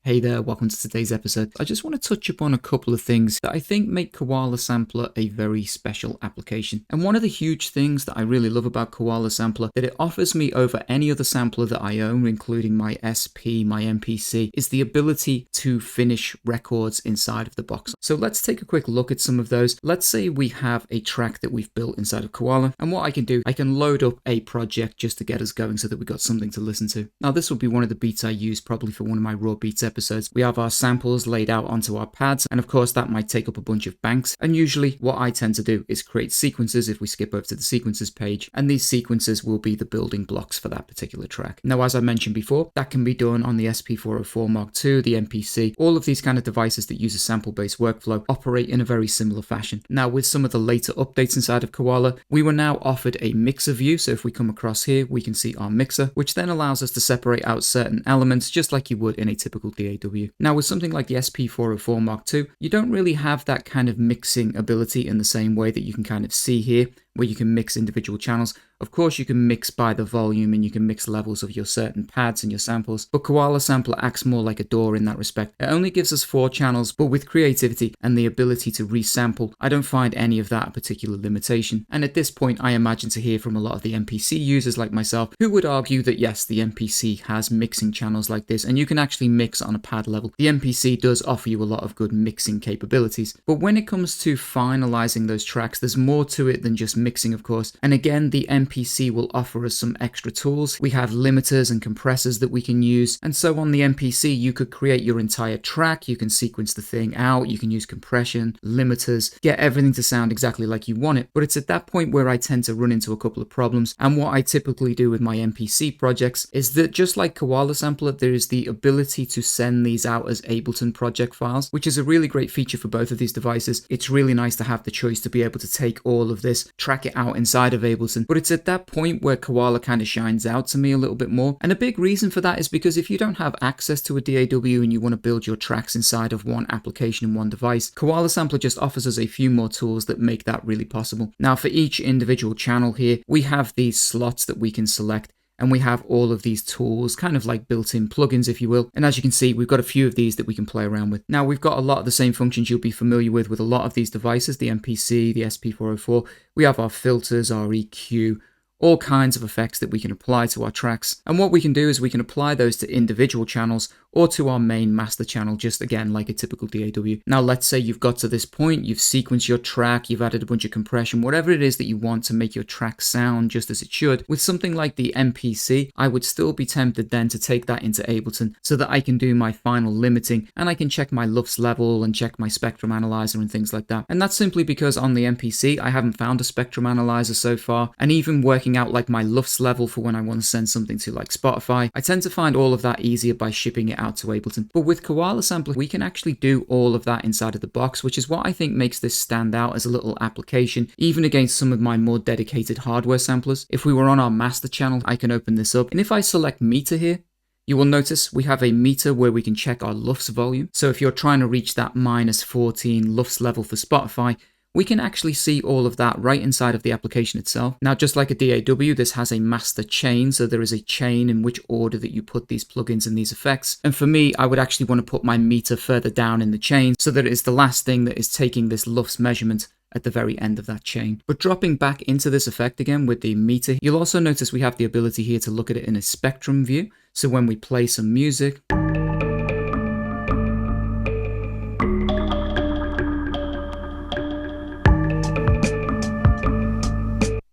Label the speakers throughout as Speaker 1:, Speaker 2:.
Speaker 1: Hey there, welcome to today's episode. I just want to touch upon a couple of things that I think make Koala Sampler a very special application. And one of the huge things that I really love about Koala Sampler that it offers me over any other sampler that I own, including my SP, my MPC, is the ability to finish records inside of the box. So let's take a quick look at some of those. Let's say we have a track that we've built inside of Koala, and what I can do, I can load up a project just to get us going so that we've got something to listen to. Now this will be one of the beats I use probably for one of my raw beats episodes. We have our samples laid out onto our pads, and of course that might take up a bunch of banks, and usually what I tend to do is create sequences if we skip over to the sequences page, and these sequences will be the building blocks for that particular track. Now as I mentioned before, that can be done on the SP404 Mark II, the MPC, all of these kind of devices that use a sample-based workflow operate in a very similar fashion. Now with some of the later updates inside of Koala, we were now offered a mixer view, so if we come across here we can see our mixer, which then allows us to separate out certain elements just like you would in a typical DAW. Now with something like the SP404 Mark II, you don't really have that kind of mixing ability in the same way that you can kind of see here, where you can mix individual channels. Of course you can mix by the volume and you can mix levels of your certain pads and your samples, but Koala Sampler acts more like a DAW in that respect. It only gives us 4 channels, but with creativity and the ability to resample, I don't find any of that a particular limitation. And at this point I imagine to hear from a lot of the MPC users like myself who would argue that yes, the MPC has mixing channels like this and you can actually mix on a pad level. The MPC does offer you a lot of good mixing capabilities, but when it comes to finalizing those tracks, there's more to it than just mixing, of course. And again, the MPC will offer us some extra tools. We have limiters and compressors that we can use, and so on the MPC you could create your entire track, you can sequence the thing out, you can use compression, limiters, get everything to sound exactly like you want it. But it's at that point where I tend to run into a couple of problems, and what I typically do with my MPC projects is that just like Koala Sampler, there is the ability to send these out as Ableton project files, which is a really great feature for both of these devices. It's really nice to have the choice to be able to take all of this, track it out inside of Ableton, but it's at that point where Koala kind of shines out to me a little bit more. And a big reason for that is because if you don't have access to a DAW and you want to build your tracks inside of one application and one device, Koala Sampler just offers us a few more tools that make that really possible. Now for each individual channel here, we have these slots that we can select, and we have all of these tools, kind of like built-in plugins, if you will. And as you can see, we've got a few of these that we can play around with. Now, we've got a lot of the same functions you'll be familiar with a lot of these devices, the MPC, the SP404. We have our filters, our EQ, all kinds of effects that we can apply to our tracks. And what we can do is we can apply those to individual channels or to our main master channel, just again like a typical DAW. Now let's say you've got to this point, you've sequenced your track, you've added a bunch of compression, whatever it is that you want to make your track sound just as it should. With something like the MPC, I would still be tempted then to take that into Ableton so that I can do my final limiting and I can check my LUFS level and check my spectrum analyzer and things like that. And that's simply because on the MPC I haven't found a spectrum analyzer so far, and even working out like my LUFS level for when I want to send something to like Spotify, I tend to find all of that easier by shipping it out to Ableton. But with Koala Sampler, we can actually do all of that inside of the box, which is what I think makes this stand out as a little application, even against some of my more dedicated hardware samplers. If we were on our master channel, I can open this up, and if I select meter here, you will notice we have a meter where we can check our LUFS volume. So if you're trying to reach that -14 LUFS level for Spotify, we can actually see all of that right inside of the application itself. Now, just like a DAW, this has a master chain, so there is a chain in which order that you put these plugins and these effects. And for me, I would actually want to put my meter further down in the chain so that it is the last thing that is taking this LUFS measurement at the very end of that chain. But dropping back into this effect again with the meter, you'll also notice we have the ability here to look at it in a spectrum view. So when we play some music,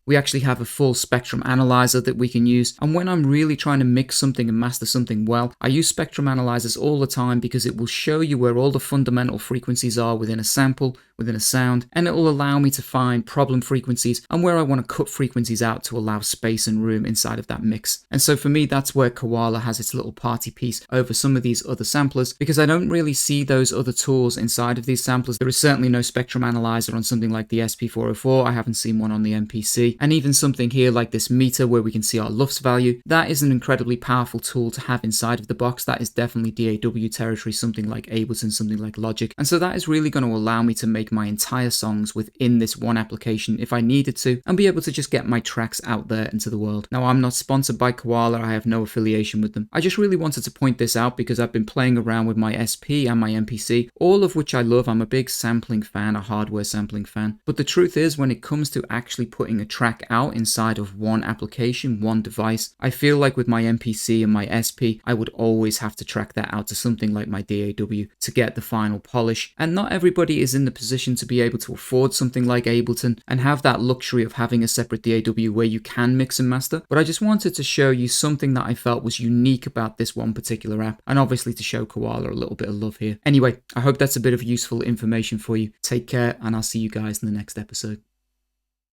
Speaker 1: we actually have a full spectrum analyzer that we can use. And when I'm really trying to mix something and master something well, I use spectrum analyzers all the time because it will show you where all the fundamental frequencies are within a sample, within a sound, and it will allow me to find problem frequencies and where I want to cut frequencies out to allow space and room inside of that mix. And so for me, that's where Koala has its little party piece over some of these other samplers, because I don't really see those other tools inside of these samplers. There is certainly no spectrum analyzer on something like the SP404. I haven't seen one on the MPC. and even something here like this meter where we can see our LUFS value. That is an incredibly powerful tool to have inside of the box. That is definitely DAW territory, something like Ableton, something like Logic. And so that is really going to allow me to make my entire songs within this one application if I needed to, and be able to just get my tracks out there into the world. Now, I'm not sponsored by Koala, I have no affiliation with them. I just really wanted to point this out because I've been playing around with my SP and my MPC, all of which I love. I'm a big sampling fan, a hardware sampling fan. But the truth is, when it comes to actually putting a track out inside of one application, one device, I feel like with my MPC and my SP, I would always have to track that out to something like my DAW to get the final polish. And not everybody is in the position to be able to afford something like Ableton and have that luxury of having a separate DAW where you can mix and master. But I just wanted to show you something that I felt was unique about this one particular app, and obviously to show Koala a little bit of love here. Anyway, I hope that's a bit of useful information for you. Take care, and I'll see you guys in the next episode.